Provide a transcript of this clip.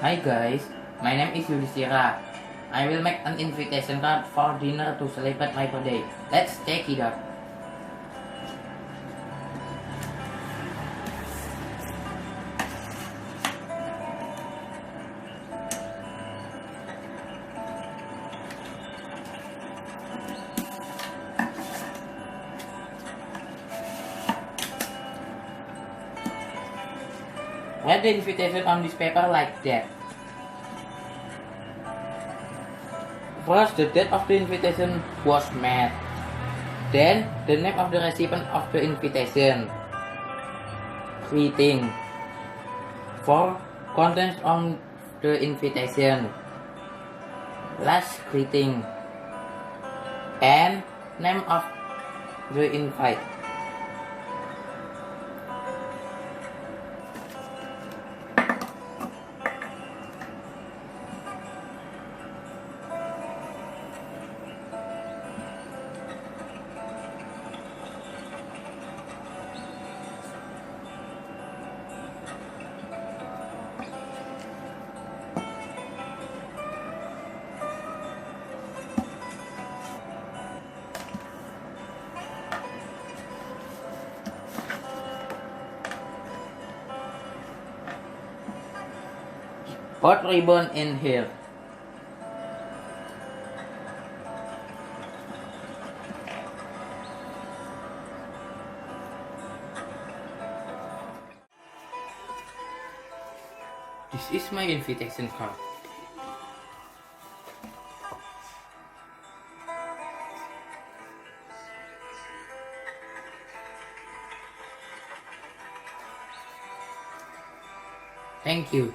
Hi guys, my name is Yudhistira. I will make an invitation card for dinner to celebrate my birthday. Let's take it out. Write the invitation on this paper like that. First, the date of the invitation was made. Then, the name of the recipient of the invitation. Greeting. 4. Contents on the invitation. Last greeting. And name of the invite. Put ribbon in here. This is my invitation card. Thank you.